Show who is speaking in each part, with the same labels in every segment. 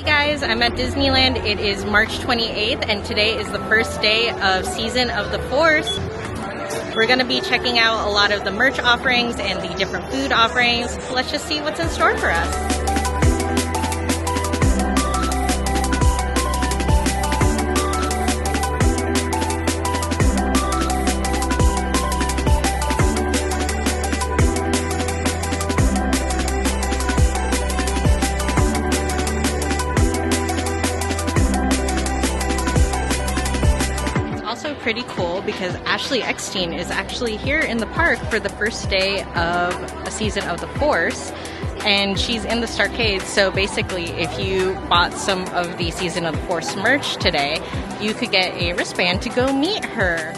Speaker 1: Hey guys, I'm at Disneyland. It is March 28th and today is the first day of Season of the Force. We're going to be checking out a lot of the merch offerings and the different food offerings. Let's just see what's in store for us. Pretty cool because Ashley Eckstein is actually here in the park for the first day of a Season of the Force, and she's in the Starcade. So basically, if you bought some of the Season of the Force merch today, you could get a wristband to go meet her.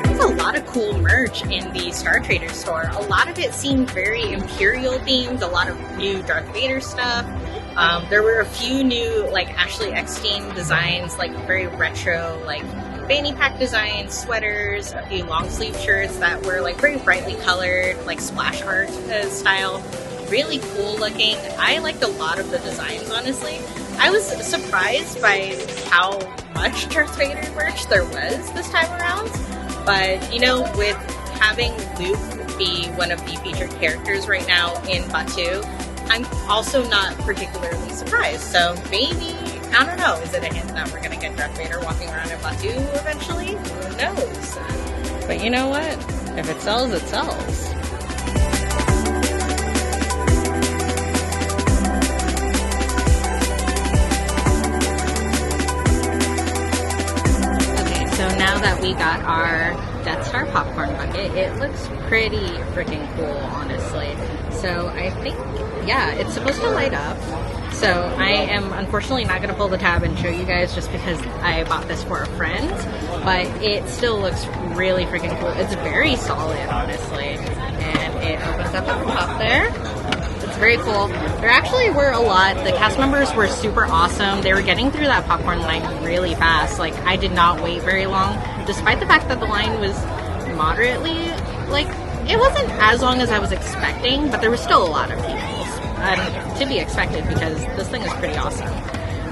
Speaker 1: There's a lot of cool merch in the Star Trader store. A lot of it seemed very Imperial themed, a lot of new Darth Vader stuff. There were a few new like Ashley Eckstein designs, like very retro, like fanny pack designs, sweaters, a few long sleeve shirts that were like very brightly colored, like splash art style. Really cool looking. I liked a lot of the designs, honestly. I was surprised by how much Darth Vader merch there was this time around. But, you know, with having Luke be one of the featured characters right now in Batuu, I'm also not particularly surprised. So maybe, I don't know, is it a hint that we're going to get Darth Vader walking around in Batuu eventually? Who knows? But you know what? If it sells, it sells. Okay, so now that we got our Death Star popcorn bucket, it looks pretty freaking cool, honestly. So I think, yeah, it's supposed to light up. So I am unfortunately not going to pull the tab and show you guys just because I bought this for a friend, but it still looks really freaking cool. It's very solid, honestly, and it opens up at the top there. It's very cool. There actually were a lot. The cast members were super awesome. They were getting through that popcorn line really fast. Like, I did not wait very long, despite the fact that the line was moderately, like, it wasn't as long as I was expecting, but there was still a lot of people. To be expected because this thing is pretty awesome.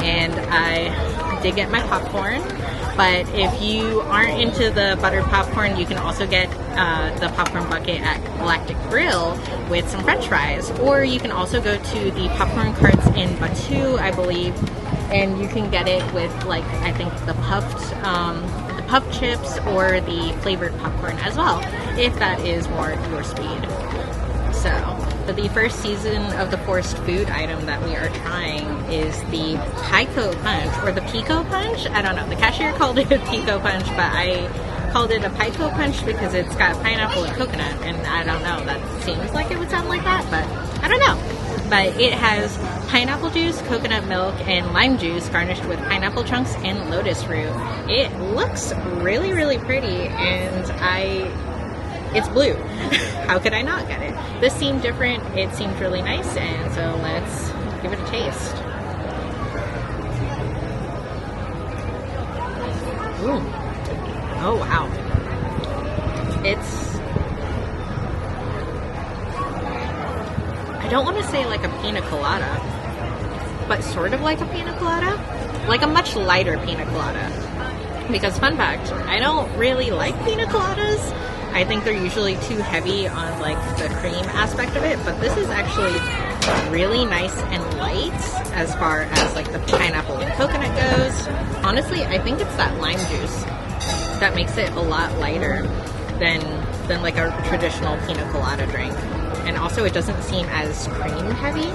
Speaker 1: And I did get my popcorn, but if you aren't into the buttered popcorn, you can also get the popcorn bucket at Galactic Grill with some french fries, or you can also go to the popcorn carts in Batuu, I believe, and you can get it with, like, I think the puffed chips or the flavored popcorn as well, if that is more your speed. So, but the first Season of the Force food item that we are trying is the Pico Punch, or the Pico Punch. I don't know. The cashier called it a Pico Punch, but I called it a Pico Punch because it's got pineapple and coconut, and I don't know. That seems like it would sound like that, but I don't know. But it has pineapple juice, coconut milk, and lime juice garnished with pineapple chunks and lotus root. It looks really, really pretty, and it's blue. How could I not get it? This seemed different. It seemed really nice, and so let's give it a taste. Ooh. Oh, wow. It's, I don't want to say like a pina colada, but sort of like a pina colada. Like a much lighter pina colada. Because, fun fact, I don't really like pina coladas. I think they're usually too heavy on like the cream aspect of it, but this is actually really nice and light as far as like the pineapple and coconut goes. Honestly, I think it's that lime juice that makes it a lot lighter than like a traditional pina colada drink. And also it doesn't seem as cream heavy.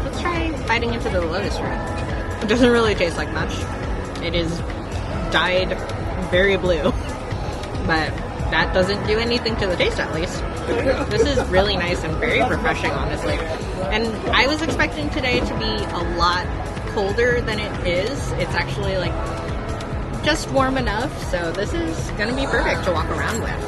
Speaker 1: Let's try biting into the lotus root. It doesn't really taste like much. It is dyed very blue, but that doesn't do anything to the taste, at least. This is really nice and very refreshing, honestly. And I was expecting today to be a lot colder than it is. It's actually like just warm enough, so this is going to be perfect to walk around with.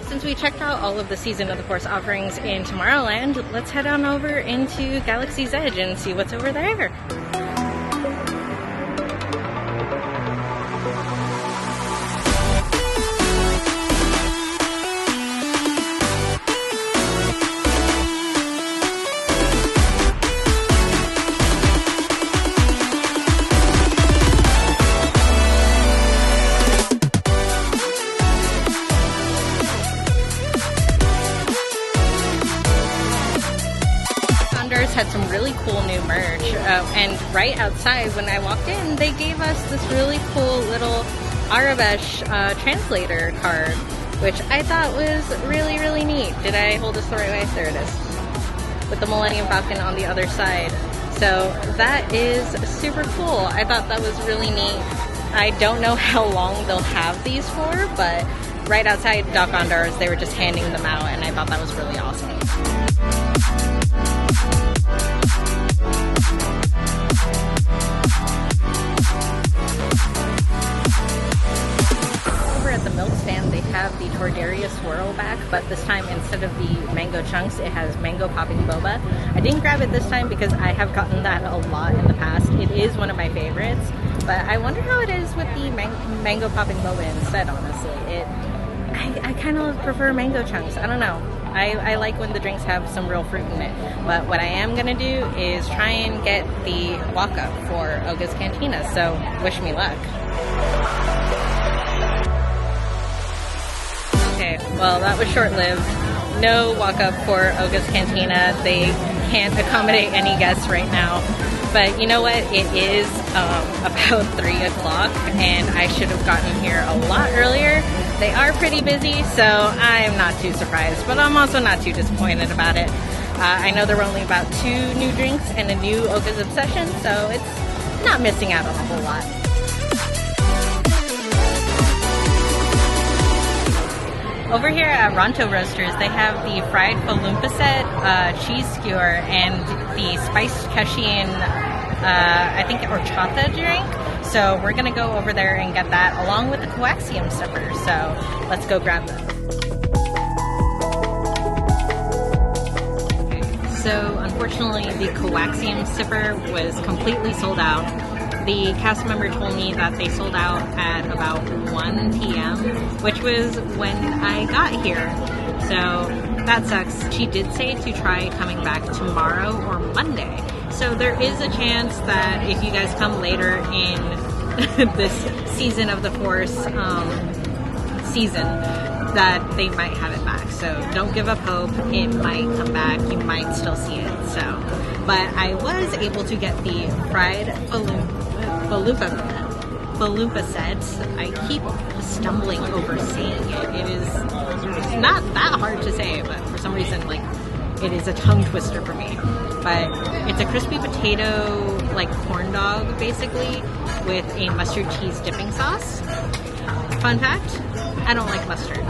Speaker 1: Since we checked out all of the Season of the Force offerings in Tomorrowland, let's head on over into Galaxy's Edge and see what's over there. just had some really cool new merch. And right outside, when I walked in, they gave us this really cool little Arabesh translator card, which I thought was really, really neat. Did I hold this the right way? There it is. With the Millennium Falcon on the other side. So that is super cool. I thought that was really neat. I don't know how long they'll have these for, but right outside Doc Ondar's, they were just handing them out, and I thought that was really awesome. Over at the milk stand, they have the Tordaria Swirl back, but this time instead of the mango chunks, it has mango popping boba. I didn't grab it this time because I have gotten that a lot in the past. It is one of my favorites, but I wonder how it is with the mango popping boba instead, honestly. I kind of prefer mango chunks. I don't know. I like when the drinks have some real fruit in it. But what I am going to do is try and get the walk-up for Oga's Cantina, so wish me luck. Okay, well that was short-lived. No walk-up for Oga's Cantina. They can't accommodate any guests right now. But you know what? It is about 3 o'clock and I should have gotten here a lot earlier. They are pretty busy, so I'm not too surprised, but I'm also not too disappointed about it. I know there were only about 2 new drinks and a new Oga's Obsession, so it's not missing out on a whole lot. Over here at Ronto Roasters, they have the fried falumpa set, cheese skewer, and the spiced Cajun, I think, horchata drink. So we're gonna go over there and get that along with the coaxium sipper. So let's go grab them. Okay, so unfortunately the coaxium sipper was completely sold out. The cast member told me that they sold out at about 1 p.m., which was when I got here. So that sucks. She did say to try coming back tomorrow or Monday. So there is a chance that if you guys come later in this season of the Force season, that they might have it back. So don't give up hope. It might come back. You might still see it. So, but I was able to get the fried falumpa set. I keep stumbling over saying it. It is not that hard to say, but for some reason, like, it is a tongue twister for me. But it's a crispy potato, like, corn dog, basically, with a mustard cheese dipping sauce. Fun fact, I don't like mustard.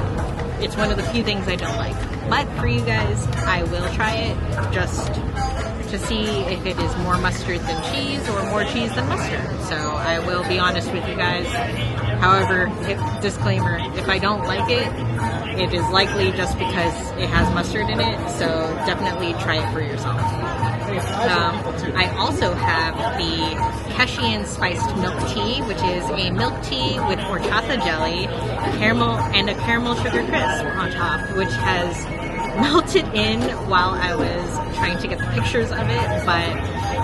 Speaker 1: It's one of the few things I don't like. But for you guys, I will try it just to see if it is more mustard than cheese or more cheese than mustard. So I will be honest with you guys. However, disclaimer, if I don't like it, it is likely just because it has mustard in it. So definitely try it for yourself. I also have the Hessian spiced milk tea, which is a milk tea with horchata jelly, caramel, and a caramel sugar crisp on top, which has melted in while I was trying to get the pictures of it, but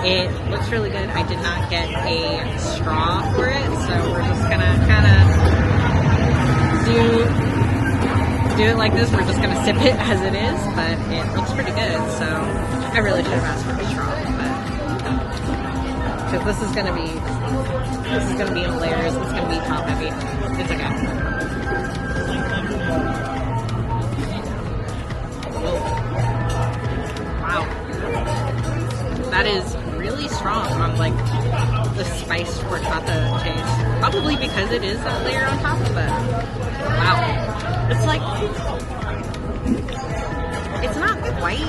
Speaker 1: it looks really good. I did not get a straw for it, so we're just gonna kind of do it like this. We're just gonna sip it as it is, but it looks pretty good. So I really should have asked for a straw, but because this is gonna be in layers. It's gonna be top heavy. It's okay. Wow, that is really strong on like the spiced horchata taste. Probably because it is that layer on top, but wow, it's like, it's not quite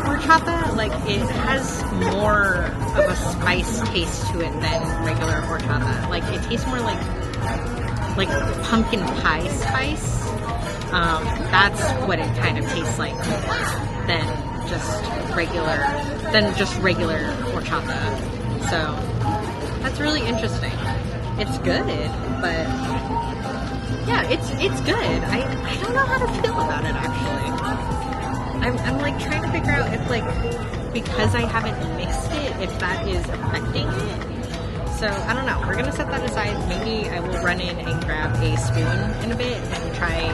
Speaker 1: horchata. Like, it has more of a spice taste to it than regular horchata. Like, it tastes more like pumpkin pie spice. That's what it kind of tastes like than just regular horchata. So that's really interesting. It's good, but yeah, it's good. I don't know how to feel about it, actually. I'm like trying to figure out if, like, because I haven't mixed it, if that is affecting it. So I don't know. We're gonna set that aside. Maybe I will run in and grab a spoon in a bit and try,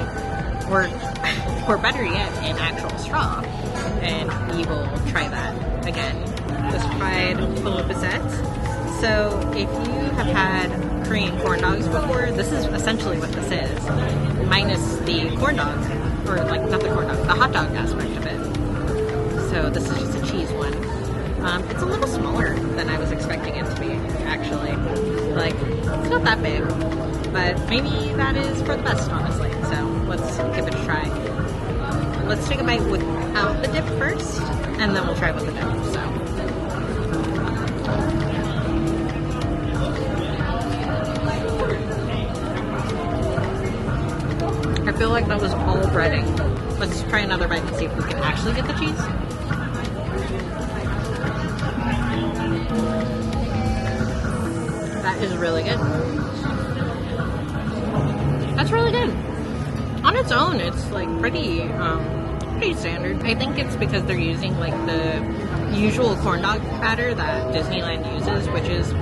Speaker 1: or better yet, an actual straw, and we will try that again. Just tried full pizzette. So if you have had Korean corn dogs before, this is essentially what this is, minus the corn dog, or like not the corn dog, the hot dog aspect of it. So this is just a cheese one. It's a little smaller than I was expecting it to be, actually. Like, it's not that big, but maybe that is for the best, honestly. So let's give it a try. Let's take a bite without the dip first, and then we'll try with the dip. So. I feel like that was all breading. Let's try another bite and see if we can actually get the cheese. That is really good. That's really good. On its own, it's like pretty standard. I think it's because they're using like the usual corn dog batter that Disneyland uses, which is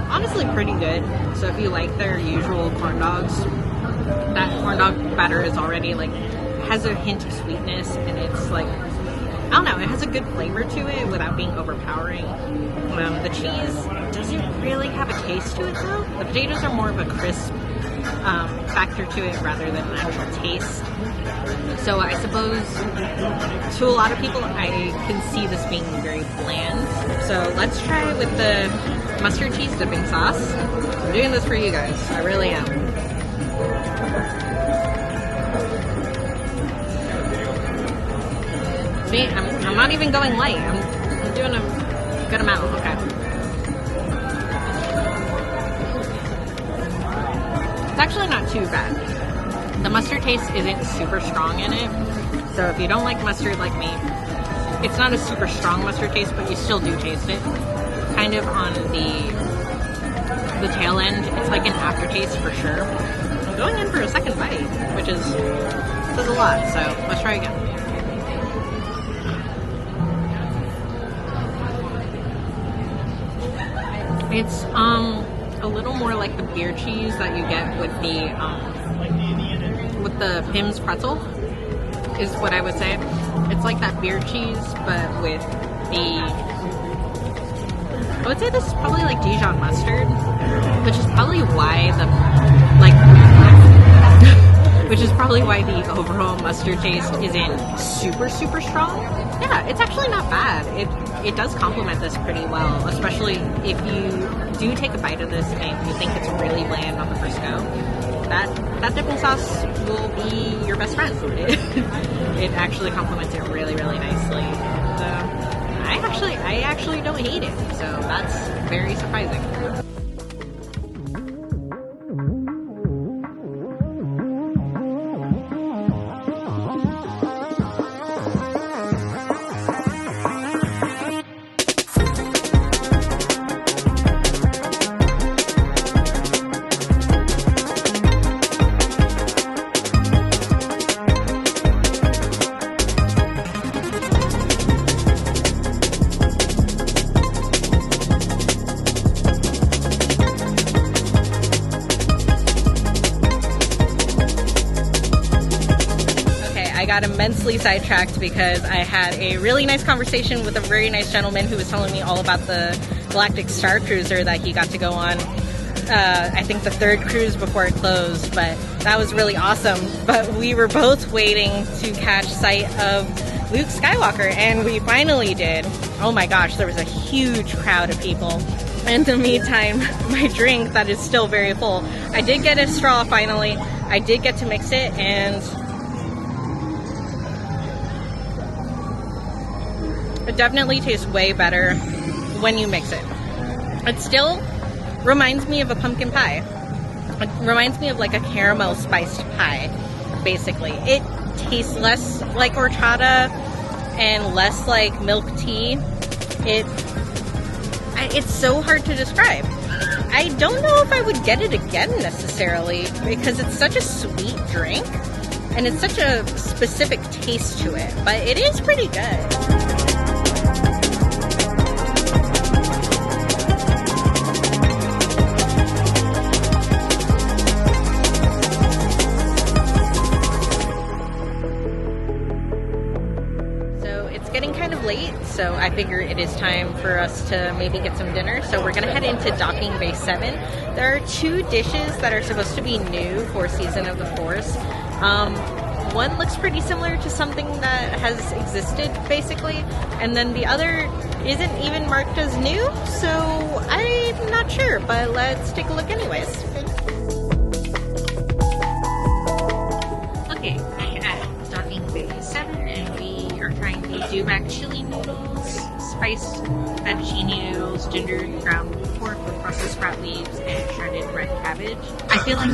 Speaker 1: honestly pretty good. So if you like their usual corn dogs, that corn dog batter is already like, has a hint of sweetness, and it's like, I don't know, it has a good flavor to it without being overpowering. The cheese doesn't really have a taste to it though. The potatoes are more of a crisp factor to it rather than an actual taste. So I suppose to a lot of people, I can see this being very bland. So let's try with the mustard cheese dipping sauce. I'm doing this for you guys. I really am. See, I'm not even going light. I'm doing a good amount. Okay. It's actually not too bad. The mustard taste isn't super strong in it. So if you don't like mustard like me, it's not a super strong mustard taste, but you still do taste it. Kind of on the tail end, it's like an aftertaste for sure. I'm going in for a second bite, which is says a lot. So let's try again. It's a little more like the beer cheese that you get with the Pim's pretzel, is what I would say. It's like that beer cheese, but with I would say this is probably like Dijon mustard, which is probably why the overall mustard taste isn't super strong. Yeah, it's actually not bad. It does complement this pretty well, especially if you do take a bite of this and you think it's really bland on the first go. That dipping sauce will be your best friend. It actually complements it really nicely. I actually don't hate it, so that's very surprising. I got immensely sidetracked because I had a really nice conversation with a very nice gentleman who was telling me all about the Galactic Star Cruiser that he got to go on. I think the third cruise before it closed, but that was really awesome. But we were both waiting to catch sight of Luke Skywalker, and we finally did. Oh my gosh, there was a huge crowd of people. In the meantime, my drink that is still very full, I did get a straw finally. I did get to mix it, and it definitely tastes way better when you mix it. It still reminds me of a pumpkin pie. It reminds me of like a caramel spiced pie, basically. It tastes less like horchata and less like milk tea. It's so hard to describe. I don't know if I would get it again necessarily because it's such a sweet drink and it's such a specific taste to it, but it is pretty good. getting kind of late, so I figure it is time for us to maybe get some dinner. So we're gonna head into Docking Bay 7. There are 2 dishes that are supposed to be new for Season of the Force. One looks pretty similar to something that has existed, basically, and then the other isn't even marked as new, so I'm not sure, but let's take a look anyways. Okay, we're at Docking Bay 7, and we are trying the dewback chili noodles, spiced fettuccine noodles, ginger ground pork with Brussels sprout leaves, and shredded red cabbage. I feel like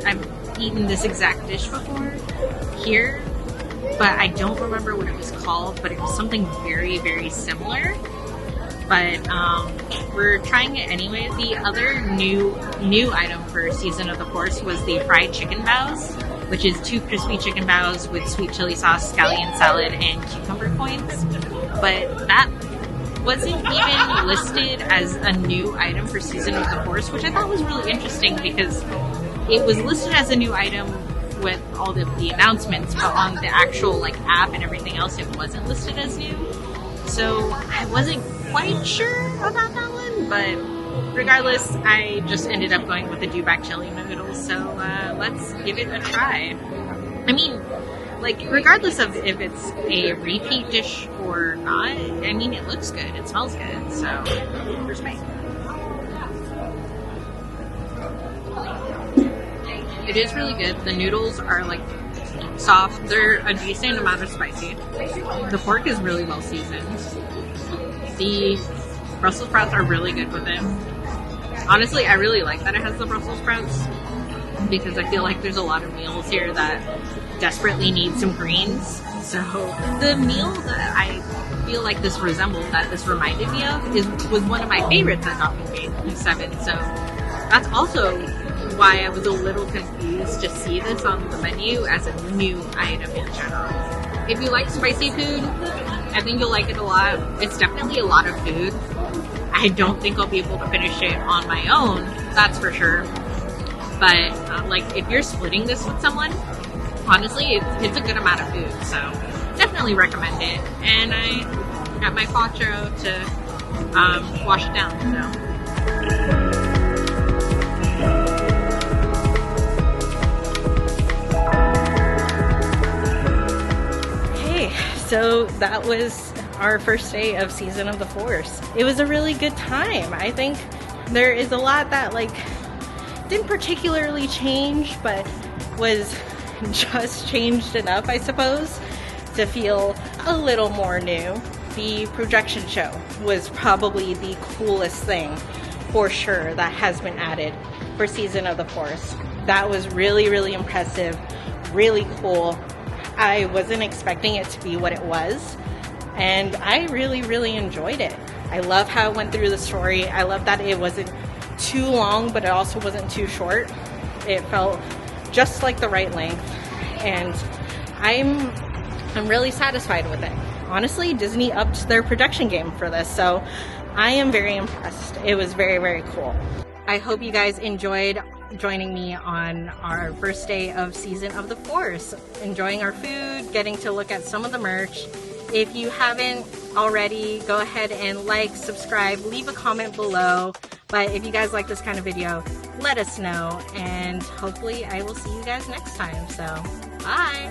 Speaker 1: I've eaten this exact dish before here, but I don't remember what it was called, but it was something very, very similar. But we're trying it anyway. The other new item for Season of the Force was the fried chicken bows, which is 2 crispy chicken bows with sweet chili sauce, scallion salad, and cucumber points. But that wasn't even listed as a new item for Season of the Force, which I thought was really interesting because it was listed as a new item with all of the announcements, but on the actual app and everything else, it wasn't listed as new. So I wasn't quite sure about that one, but regardless, I just ended up going with the dewback chili noodles. So let's give it a try. I mean, regardless of if it's a repeat dish or not, I mean, it looks good, it smells good, so here's me. It is really good. The noodles are soft. They're a decent amount of spicy. The pork is really well seasoned. The Brussels sprouts are really good with it. Honestly, I really like that it has the Brussels sprouts because I feel like there's a lot of meals here that desperately need some greens. So the meal that I feel like this resembled, that this reminded me of, was one of my favorites at Docking Bay 7. So that's also why I was a little confused to see this on the menu as a new item in general. If you like spicy food, I think you'll like it a lot. It's definitely a lot of food. I don't think I'll be able to finish it on my own, that's for sure. But if you're splitting this with someone, honestly, it's a good amount of food. So definitely recommend it. And I got my poncho to wash it down. So. So that was our first day of Season of the Force. It was a really good time. I think there is a lot that didn't particularly change, but was just changed enough, I suppose, to feel a little more new. The projection show was probably the coolest thing, for sure, that has been added for Season of the Force. That was really, really impressive, really cool. I wasn't expecting it to be what it was, and I really, really enjoyed it. I love how it went through the story. I love that it wasn't too long, but it also wasn't too short. It felt just like the right length, and I'm really satisfied with it. Honestly, Disney upped their production game for this, so I am very impressed. It was very, very cool. I hope you guys enjoyed joining me on our first day of Season of the Force, enjoying our food, getting to look at some of the merch. If you haven't already, go ahead and subscribe, leave a comment below. But if you guys like this kind of video, let us know, and hopefully I will see you guys next time. So bye.